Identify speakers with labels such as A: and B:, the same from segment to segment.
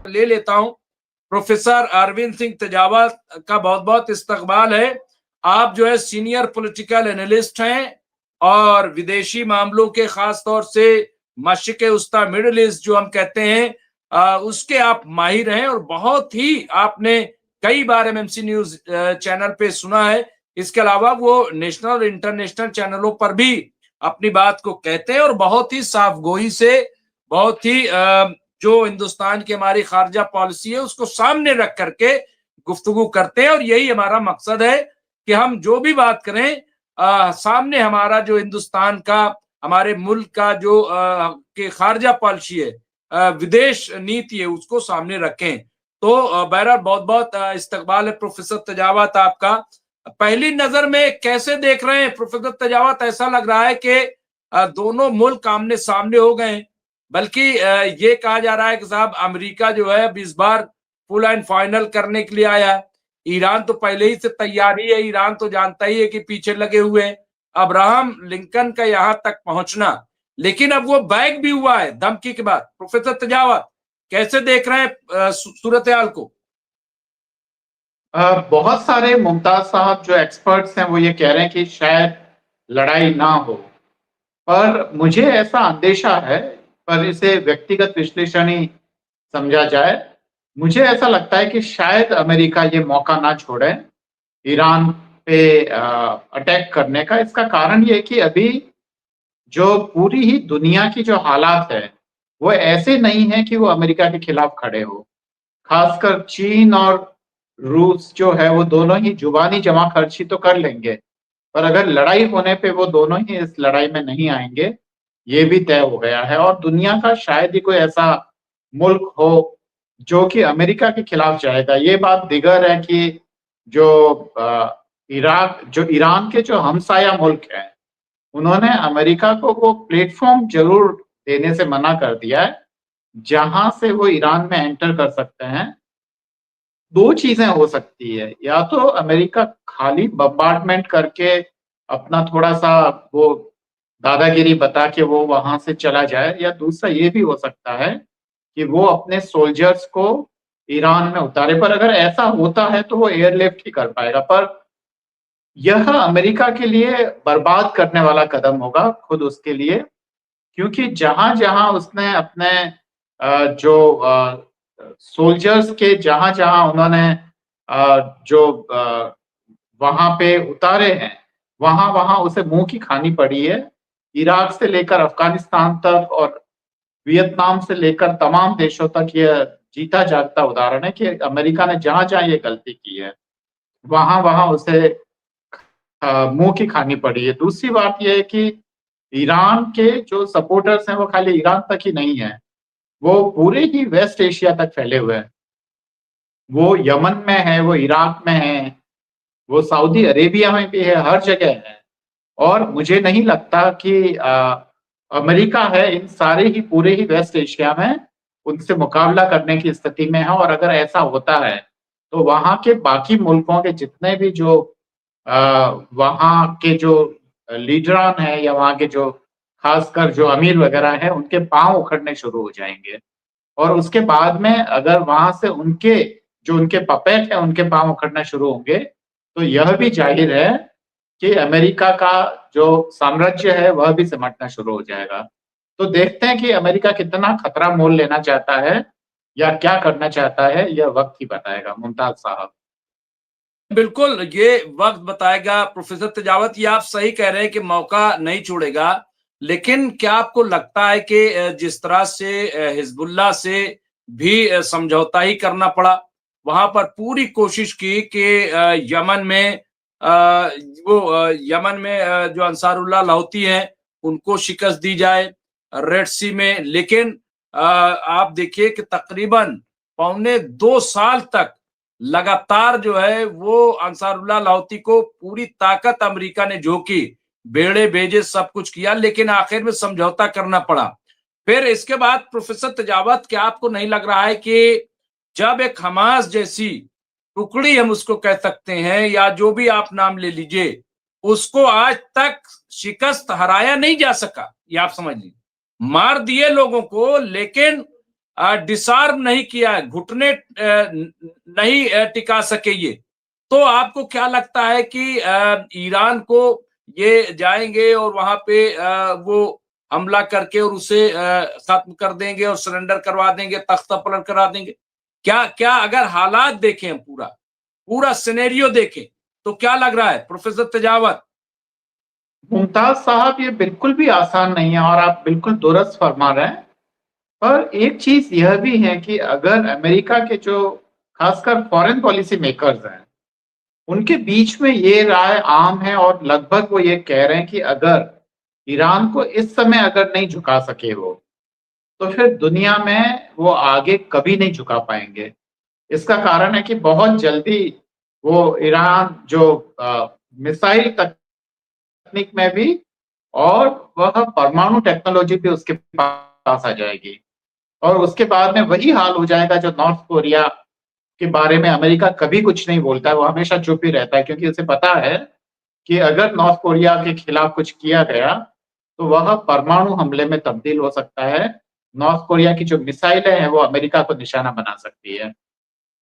A: ले लेता हूं। प्रोफेसर अरविंद सिंह तेजावत का बहुत बहुत इस्तकबाल है। आप जो है सीनियर पॉलिटिकल एनालिस्ट हैं और विदेशी मामलों के खास तौर से मशरिक़ उस्ता मिडिल ईस्ट जो हम कहते हैं उसके आप माहिर हैं और बहुत ही आपने कई बार एमएमसी न्यूज चैनल पे सुना है। इसके अलावा वो नेशनल और इंटरनेशनल चैनलों पर भी अपनी बात को कहते हैं और बहुत ही साफगोई से, बहुत ही जो हिंदुस्तान की हमारी खारजा पॉलिसी है उसको सामने रख करके गुफ्तगू करते हैं। और यही हमारा मकसद है कि हम जो भी बात करें सामने हमारा जो हिंदुस्तान का, हमारे मुल्क का जो के खारजा पॉलिसी है, विदेश नीति है, उसको सामने रखें। तो बहरहाल बहुत बहुत इस्तकबाल है प्रोफेसर तेजावत आपका। पहली नजर में कैसे देख रहे हैं प्रोफेसर तेजावत? ऐसा लग रहा है कि दोनों मुल्क आमने सामने हो गए, बल्कि ये कहा जा रहा है कि साहब अमेरिका जो है अब इस बार फुल एंड फाइनल करने के लिए आया है। ईरान तो पहले ही से तैयार ही है, ईरान तो जानता ही है कि पीछे लगे हुए हैं अब्राहम लिंकन का यहां तक पहुंचना, लेकिन अब वो बैक भी हुआ है धमकी के बाद। प्रोफेसर तेजावत कैसे देख रहे हैं सूरत हाल को?
B: बहुत सारे मुमताज साहब जो एक्सपर्ट्स हैं वो ये कह रहे हैं कि शायद लड़ाई ना हो, पर मुझे ऐसा अंदेशा है, पर इसे व्यक्तिगत विश्लेषण ही समझा जाए। मुझे ऐसा लगता है कि शायद अमेरिका ये मौका ना छोड़े ईरान पे अटैक करने का। इसका कारण ये है कि अभी जो पूरी ही दुनिया की जो हालात है वो ऐसे नहीं है कि वो अमेरिका के खिलाफ खड़े हो। खासकर चीन और रूस जो है वो दोनों ही जुबानी जमा खर्ची तो कर लेंगे, पर अगर लड़ाई होने पे वो दोनों ही इस लड़ाई में नहीं आएंगे, ये भी तय हो गया है। और दुनिया का शायद ही कोई ऐसा मुल्क हो जो कि अमेरिका के खिलाफ जाएगा। ये बात दिगर है कि जो ईरान के जो हमसाया मुल्क हैं उन्होंने अमेरिका को वो प्लेटफॉर्म जरूर देने से मना कर दिया है जहां से वो ईरान में एंटर कर सकते हैं। दो चीजें हो सकती है, या तो अमेरिका खाली बम्बार्डमेंट करके अपना थोड़ा सा वो दादागिरी बता के वो वहां से चला जाए, या दूसरा ये भी हो सकता है कि वो अपने सोल्जर्स को ईरान में उतारे। पर अगर ऐसा होता है तो वो एयरलिफ्ट ही कर पाएगा, पर यह अमेरिका के लिए बर्बाद करने वाला कदम होगा खुद उसके लिए, क्योंकि जहां जहां उसने अपने जो सोल्जर्स के जहां जहां उन्होंने जो वहां पे उतारे हैं वहां वहां उसे मुंह की खानी पड़ी है। इराक से लेकर अफगानिस्तान तक और वियतनाम से लेकर तमाम देशों तक यह जीता जागता उदाहरण है कि अमेरिका ने जहां जहां ये गलती की है वहां वहां उसे मुंह की खानी पड़ी है। दूसरी बात यह है कि ईरान के जो सपोर्टर्स हैं वो खाली ईरान तक ही नहीं है, वो पूरे ही वेस्ट एशिया तक फैले हुए हैं। वो यमन में है, वो इराक में है, वो सऊदी अरेबिया में भी है, हर जगह है। और मुझे नहीं लगता कि अमेरिका है इन सारे ही पूरे ही वेस्ट एशिया में उनसे मुकाबला करने की स्थिति में है। और अगर ऐसा होता है तो वहां के बाकी मुल्कों के जितने भी जो वहां के जो लीडरान है या वहां के जो खासकर जो अमीर वगैरह है उनके पांव उखड़ने शुरू हो जाएंगे। और उसके बाद में अगर वहां से उनके जो उनके पपेट है उनके पांव उखड़ना शुरू होंगे तो यह भी जाहिर है कि अमेरिका का जो साम्राज्य है वह भी सिमटना शुरू हो जाएगा। तो देखते हैं कि अमेरिका कितना खतरा मोल लेना चाहता है या क्या करना चाहता है, यह वक्त ही बताएगा। मुमताज साहब।
A: बिल्कुल, ये वक्त बताएगा प्रोफेसर तेजावत। ये आप सही कह रहे हैं कि मौका नहीं छोड़ेगा, लेकिन क्या आपको लगता है कि जिस तरह से हिजबुल्लाह से भी समझौता ही करना पड़ा, वहां पर पूरी कोशिश की कि यमन में जो अंसारुल्लाह लाहौती हैं उनको शिकस्त दी जाए रेड सी में, लेकिन आप देखिए कि तकरीबन 2.25 साल तक लगातार जो है वो अंसारुल्लाह लाहौती को पूरी ताकत अमेरिका ने झोंकी, बेड़े भेजे, सब कुछ किया, लेकिन आखिर में समझौता करना पड़ा। फिर इसके बाद प्रोफेसर तेजावत, क्या आपको नहीं लग रहा है कि जब एक हमास जैसी टुकड़ी, हम उसको कह सकते हैं या जो भी आप नाम ले लीजिए, उसको आज तक शिकस्त हराया नहीं जा सका, ये आप समझ लीजिए। मार दिए लोगों को, लेकिन डिसआर्म नहीं किया है, घुटने नहीं टिका सके ये, तो आपको क्या लगता है कि ईरान को ये जाएंगे और वहां पे वो हमला करके और उसे खत्म कर देंगे और सरेंडर करवा देंगे, तख्ता पलट करा देंगे? क्या क्या अगर हालात देखें, पूरा पूरा सिनेरियो देखें, तो क्या लग रहा है प्रोफेसर तेजावत?
B: मुमताज साहब, ये बिल्कुल भी आसान नहीं है और आप बिल्कुल दुरुस्त फरमा रहे हैं। पर एक चीज यह भी है कि अगर अमेरिका के जो खासकर फॉरेन पॉलिसी मेकर्स हैं, उनके बीच में ये राय आम है और लगभग वो ये कह रहे हैं कि अगर ईरान को इस समय अगर नहीं झुका सके वो, तो फिर दुनिया में वो आगे कभी नहीं झुका पाएंगे। इसका कारण है कि बहुत जल्दी वो ईरान जो मिसाइल तकनीक में भी और वह परमाणु टेक्नोलॉजी भी उसके पास आ जाएगी, और उसके बाद में वही हाल हो जाएगा जो नॉर्थ कोरिया के बारे में अमेरिका कभी कुछ नहीं बोलता है। वो हमेशा चुप ही रहता है, क्योंकि उसे पता है कि अगर नॉर्थ कोरिया के खिलाफ कुछ किया गया तो वह परमाणु हमले में तब्दील हो सकता है। नॉर्थ कोरिया की जो मिसाइलें हैं वो अमेरिका को निशाना बना सकती है।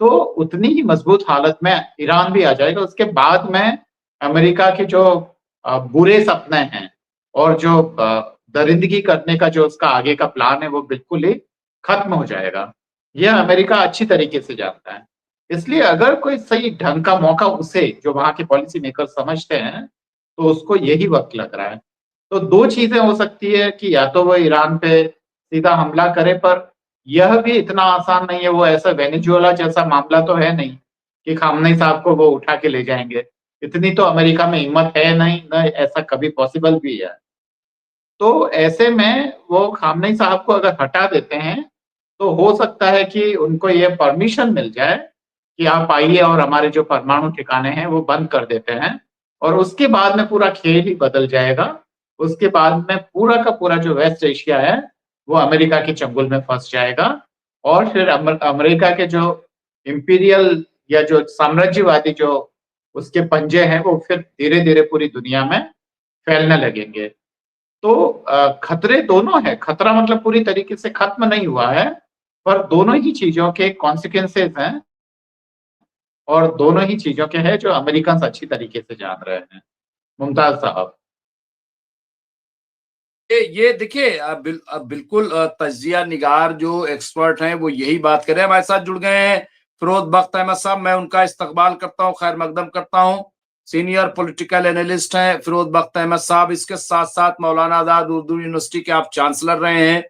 B: तो उतनी ही मजबूत हालत में ईरान भी आ जाएगा। उसके बाद में अमेरिका के जो बुरे सपने हैं और जो दरिंदगी करने का जो उसका आगे का प्लान है वो बिल्कुल ही खत्म हो जाएगा। यह अमेरिका अच्छी तरीके से जानता है। इसलिए अगर कोई सही ढंग का मौका उसे, जो वहां के पॉलिसी मेकर समझते हैं, तो उसको यही वक्त लग रहा है। तो दो चीजें हो सकती है कि या तो वो ईरान पे सीधा हमला करे, पर यह भी इतना आसान नहीं है। वो ऐसा वेनेजुएला जैसा मामला तो है नहीं कि खामनेई साहब को वो उठा के ले जाएंगे। इतनी तो अमेरिका में हिम्मत है नहीं, न ऐसा कभी पॉसिबल भी है। तो ऐसे में वो खामनेई साहब को अगर हटा देते हैं तो हो सकता है कि उनको ये परमिशन मिल जाए कि आप आइए और हमारे जो परमाणु ठिकाने हैं वो बंद कर देते हैं, और उसके बाद में पूरा खेल ही बदल जाएगा। उसके बाद में पूरा का पूरा जो वेस्ट एशिया है वो अमेरिका के चंगुल में फंस जाएगा, और फिर अमेरिका के जो इंपीरियल या जो साम्राज्यवादी जो उसके पंजे हैं वो फिर धीरे धीरे पूरी दुनिया में फैलने लगेंगे। तो खतरे दोनों है। खतरा मतलब पूरी तरीके से खत्म नहीं हुआ है, पर दोनों ही चीजों के कॉन्सिक्वेंसेस हैं, और दोनों ही चीजों के हैं जो अमेरिकन अच्छी तरीके से जान रहे हैं। मुमताज साहब,
A: ये देखिए बिल्कुल तजिया निगार जो एक्सपर्ट हैं वो यही बात कर रहे हैं। हमारे साथ जुड़ गए हैं फिरोज बख्त अहमद साहब, मैं उनका इस्तकबाल करता हूँ, खैर मकदम करता हूँ। सीनियर पॉलिटिकल एनालिस्ट हैं फिरोज बख्त अहमद साहब। इसके साथ साथ मौलाना आजाद उर्दू यूनिवर्सिटी के आप चांसलर रहे हैं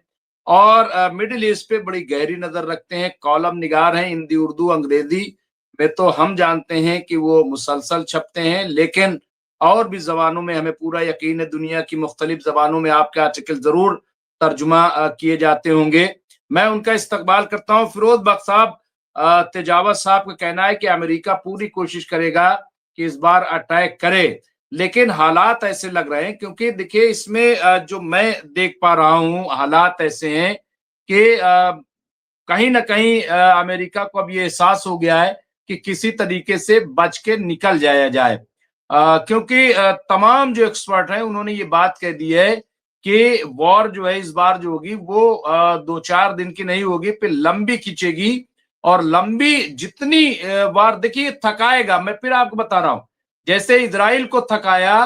A: और मिडिल ईस्ट पे बड़ी गहरी नजर रखते हैं, कॉलम निगार हैं हिंदी, उर्दू, अंग्रेजी में तो हम जानते हैं कि वो मुसलसल छपते हैं, लेकिन और भी जबानों में हमें पूरा यकीन है दुनिया की मुख्तलिफ जबानों में आपके आर्टिकल जरूर तर्जुमा किए जाते होंगे। मैं उनका इस्तकबाल करता हूँ। फिरोज बख्त साहब, तेजावत साहब का कहना है कि अमेरिका पूरी कोशिश करेगा कि इस बार अटैक करे, लेकिन हालात ऐसे लग रहे हैं, क्योंकि देखिए इसमें जो मैं देख पा रहा हूँ हालात ऐसे हैं कि कहीं ना कहीं अमेरिका को अब ये एहसास हो गया है कि किसी तरीके से बच के निकल जाया जाए, क्योंकि तमाम जो एक्सपर्ट हैं उन्होंने ये बात कह दी है कि वॉर जो है इस बार जो होगी वो 2-4 दिन की नहीं होगी, फिर लंबी खींचेगी, और लंबी जितनी बार देखिए थकाएगा। मैं फिर आपको बता रहा हूं, जैसे इजराइल को थकाया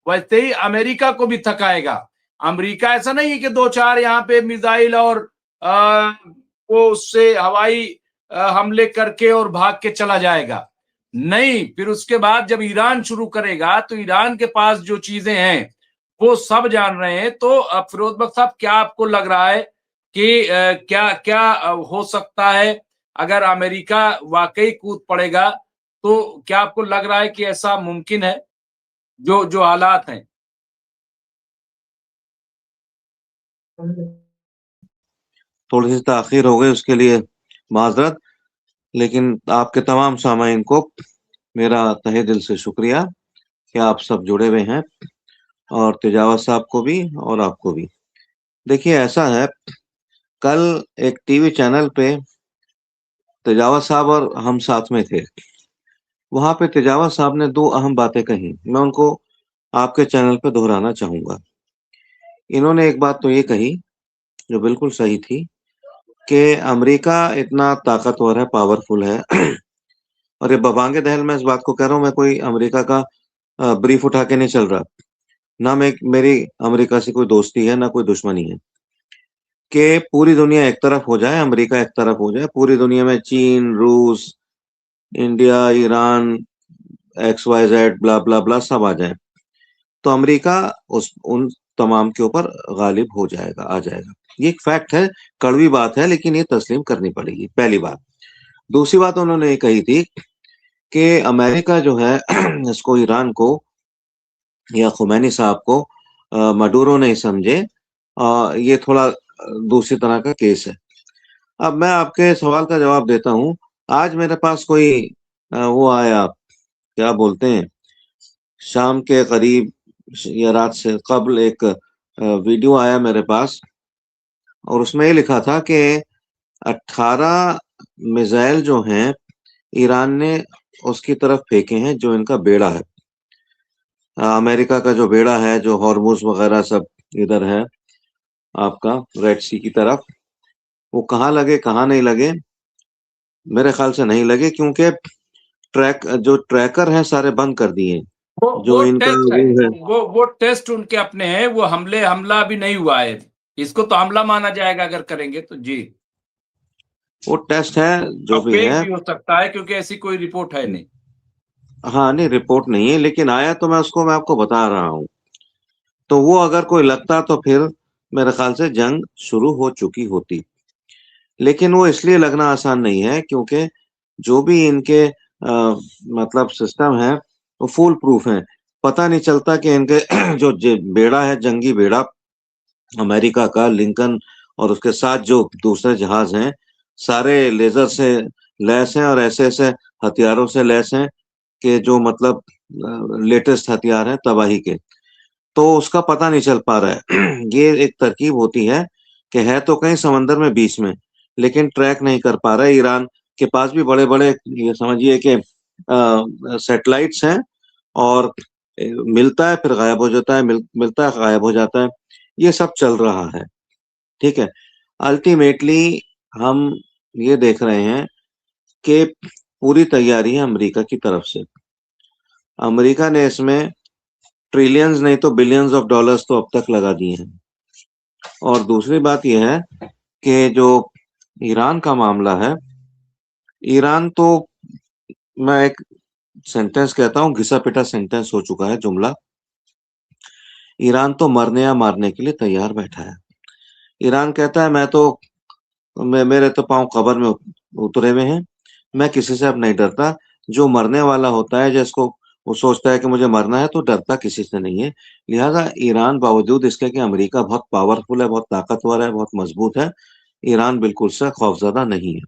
A: वैसे ही अमेरिका को भी थकाएगा। अमेरिका ऐसा नहीं है कि 2-4 यहाँ पे मिसाइल और वो उससे हवाई हमले करके और भाग के चला जाएगा, नहीं। फिर उसके बाद जब ईरान शुरू करेगा तो ईरान के पास जो चीजें हैं वो सब जान रहे हैं। तो फिरोज बख्त साहब, क्या आपको लग रहा है कि क्या क्या हो सकता है अगर अमेरिका वाकई कूद पड़ेगा? तो क्या आपको लग रहा है कि ऐसा मुमकिन है जो जो हालात हैं?
C: थोड़ी सी ताखीर हो गई, उसके लिए माजरत। लेकिन आपके तमाम सामाइन को मेरा तहे दिल से शुक्रिया कि आप सब जुड़े हुए हैं, और तेजावत साहब को भी और आपको भी। देखिए ऐसा है, कल एक टीवी चैनल पे तेजावत साहब और हम साथ में थे। वहां पे तेजावत साहब ने दो अहम बातें कही, मैं उनको आपके चैनल पे दोहराना चाहूंगा। इन्होंने एक बात तो ये कही जो बिल्कुल सही थी कि अमेरिका इतना ताकतवर है, पावरफुल है और ये बबांगे दहल मैं इस बात को कह रहा हूँ, मैं कोई अमेरिका का ब्रीफ उठा के नहीं चल रहा, ना मेरी अमेरिका से कोई दोस्ती है ना कोई दुश्मनी है, कि पूरी दुनिया एक तरफ हो जाए, अमेरिका एक तरफ हो जाए, पूरी दुनिया में चीन, रूस, इंडिया, ईरान, XYZ ब्ला ब्ला ब्ला सब आ जाए, तो अमेरिका उन तमाम के ऊपर गालिब हो जाएगा, आ जाएगा। ये एक फैक्ट है, कड़वी बात है, लेकिन ये तस्लीम करनी पड़ेगी, पहली बात। दूसरी बात उन्होंने ये कही थी कि अमेरिका जो है इसको, ईरान को या खुमैनी साहब को मडूरो नहीं समझे, ये थोड़ा दूसरी तरह का केस है। अब मैं आपके सवाल का जवाब देता हूँ। आज मेरे पास कोई वो आया, क्या बोलते हैं, शाम के करीब या रात से कबल एक वीडियो आया मेरे पास, और उसमें ये लिखा था कि 18 मिसाइल जो हैं ईरान ने उसकी तरफ फेंके हैं, जो इनका बेड़ा है, अमेरिका का जो बेड़ा है, जो हॉर्मुज वगैरह सब इधर है आपका रेड सी की तरफ, वो कहाँ लगे कहाँ नहीं लगे, मेरे ख्याल से नहीं लगे, क्योंकि जो ट्रैकर हैं सारे बंद कर दिए, जो
A: वो
C: इनका
A: टेस्ट है,
C: वो है,
A: वो टेस्ट उनके अपने हैं, वो हमला अभी नहीं हुआ है, इसको तो हमला माना जाएगा अगर करेंगे तो। जी,
C: वो टेस्ट है जो
A: अब
C: भी
A: फेक
C: है।
A: भी हो सकता है क्योंकि ऐसी कोई रिपोर्ट है नहीं।
C: हाँ नहीं, रिपोर्ट नहीं है, लेकिन आया तो मैं आपको बता रहा हूँ। तो वो अगर कोई लगता तो फिर मेरे ख्याल से जंग शुरू हो चुकी होती, लेकिन वो इसलिए लगना आसान नहीं है क्योंकि जो भी इनके मतलब सिस्टम है वो फूल प्रूफ है। पता नहीं चलता कि इनके जो बेड़ा है, जंगी बेड़ा अमेरिका का लिंकन, और उसके साथ जो दूसरे जहाज हैं, सारे लेजर से लैस हैं और ऐसे ऐसे हथियारों से लैस हैं कि जो मतलब लेटेस्ट हथियार हैं तबाही के, तो उसका पता नहीं चल पा रहा है। ये एक तरकीब होती है कि है तो कहीं समंदर में बीच में, लेकिन ट्रैक नहीं कर पा रहा है। ईरान के पास भी बड़े बड़े, ये समझिए कि सैटेलाइट्स हैं, और मिलता है फिर गायब हो जाता है, मिलता है गायब हो जाता है, ये सब चल रहा है। ठीक है, अल्टीमेटली हम ये देख रहे हैं कि पूरी तैयारी है अमेरिका की तरफ से। अमेरिका ने इसमें ट्रिलियंस नहीं तो बिलियंस ऑफ डॉलर्स तो अब तक लगा दिए हैं। और दूसरी बात यह है कि जो ईरान का मामला है, ईरान तो, मैं एक सेंटेंस कहता हूँ, घिसा पिटा सेंटेंस हो चुका है जुमला, ईरान तो मरने या मारने के लिए तैयार बैठा है। ईरान कहता है मेरे तो पांव कब्र में उतरे हुए हैं, मैं किसी से अब नहीं डरता। जो मरने वाला होता है, जिसको वो सोचता है कि मुझे मरना है, तो डरता किसी से नहीं है। लिहाजा ईरान, बावजूद इसके कि अमेरिका बहुत पावरफुल है, बहुत ताकतवर है, बहुत मजबूत है, ईरान बिल्कुल से खौफजदा नहीं है।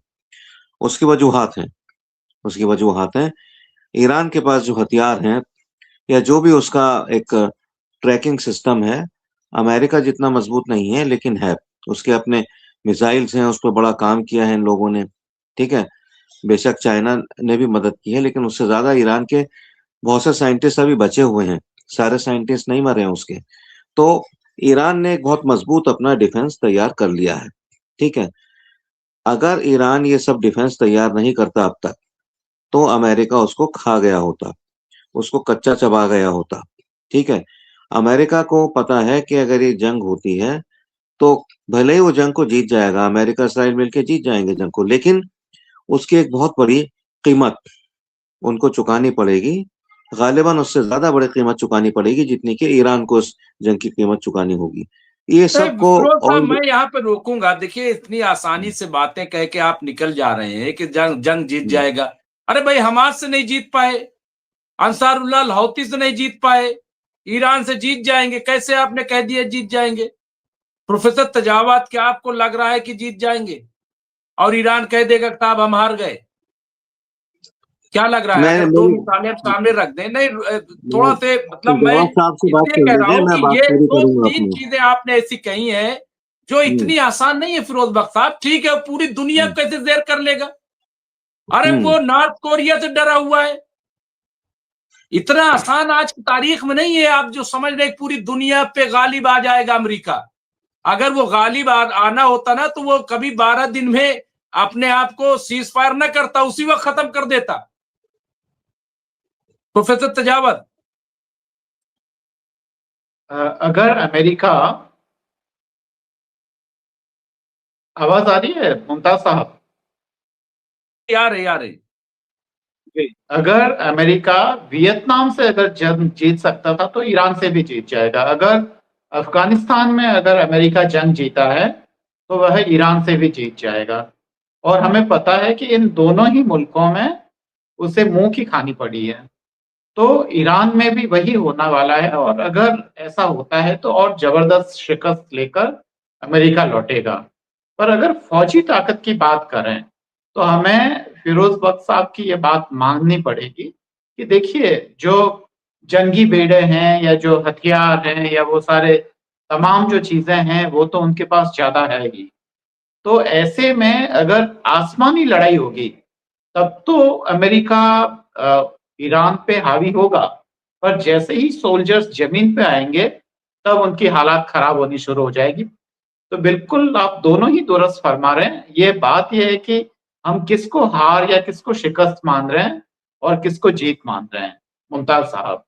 C: उसकी वजूहात हैं। ईरान के पास जो हथियार हैं, या जो भी उसका एक ट्रैकिंग सिस्टम है, अमेरिका जितना मजबूत नहीं है, लेकिन है। उसके अपने मिसाइल्स हैं, उस पर बड़ा काम किया है इन लोगों ने। ठीक है, बेशक चाइना ने भी मदद की है, लेकिन उससे ज्यादा ईरान के बहुत से साइंटिस्ट अभी बचे हुए हैं, सारे साइंटिस्ट नहीं मरे हैं उसके। तो ईरान ने एक बहुत मजबूत अपना डिफेंस तैयार कर लिया है। ठीक है, अगर ईरान ये सब डिफेंस तैयार नहीं करता अब तक, तो अमेरिका उसको खा गया होता, उसको कच्चा चबा गया होता। ठीक है, अमेरिका को पता है कि अगर ये जंग होती है तो भले ही वो जंग को जीत जाएगा, अमेरिका इसराइल मिलकर जीत जाएंगे जंग को, लेकिन उसकी एक बहुत बड़ी कीमत उनको चुकानी पड़ेगी, गालिबन उससे ज्यादा बड़ी कीमत चुकानी पड़ेगी जितनी कि ईरान को उस जंग की कीमत चुकानी होगी। ये सबको
A: फिरोज साहब,
C: और
A: मैं यहाँ पे रोकूंगा। देखिए, इतनी आसानी से बातें कह के आप निकल जा रहे हैं कि जंग जीत जाएगा। अरे भाई, हमास से नहीं जीत पाए, अंसारुल्लाह हौती से नहीं जीत पाए, ईरान से जीत जाएंगे कैसे? आपने कह दिया जीत जाएंगे। प्रोफेसर तजावत, क्या आपको लग रहा है कि जीत जाएंगे और ईरान कह देगा साहब हम हार गए? क्या लग रहा है?
C: मैं
A: अगर दो
C: मेरी
A: मिसालें हम सामने रख दें, नहीं थोड़ा से, मतलब मैं
C: जवाब साहब से बात
A: इसलिए
C: कर
A: कह रहा
C: लीजिए,
A: हूं
C: मैं
A: कि
C: बात
A: ये
C: पूरी
A: दो
C: करूंगा
A: तीन
C: अपनी।
A: चीजें आपने ऐसी कही हैं जो इतनी आसान नहीं है फिरोज बख्श साहब। ठीक है, पूरी दुनिया को कैसे जेर कर लेगा? अरे वो नॉर्थ कोरिया से डरा हुआ है। इतना आसान आज की तारीख में नहीं है। आप जो समझ रहे पूरी दुनिया पे गालिब आ जाएगा अमेरिका, अगर वो गालिब आना होता ना तो वो कभी 12 दिन में अपने आप को सीज फायर न करता, उसी वक्त खत्म कर देता। प्रोफेसर तजावत,
B: अगर अमेरिका, आवाज आ रही है मुमताज साहब?
A: यार यार
B: अगर अमेरिका वियतनाम से अगर जंग जीत सकता था तो ईरान से भी जीत जाएगा। अगर अफगानिस्तान में अगर अमेरिका जंग जीता है तो वह ईरान से भी जीत जाएगा। और हमें पता है कि इन दोनों ही मुल्कों में उसे मुंह की खानी पड़ी है, तो ईरान में भी वही होने वाला है। और अगर ऐसा होता है तो और जबरदस्त शिकस्त लेकर अमेरिका लौटेगा। पर अगर फौजी ताकत की बात करें तो हमें फिरोज बख्श साहब की ये बात माननी पड़ेगी कि देखिए, जो जंगी बेड़े हैं या जो हथियार हैं या वो सारे तमाम जो चीजें हैं वो तो उनके पास ज्यादा है ही। तो ऐसे में अगर आसमानी लड़ाई होगी तब तो अमेरिका ईरान पे हावी होगा, पर जैसे ही सोल्जर्स जमीन पे आएंगे तब उनकी हालात खराब होनी शुरू हो जाएगी। तो बिल्कुल आप दोनों ही दुरुस्त फरमा रहे हैं। ये बात यह है कि हम किसको हार या किसको शिकस्त मान रहे हैं और किसको जीत मान रहे हैं। मुमताज साहब।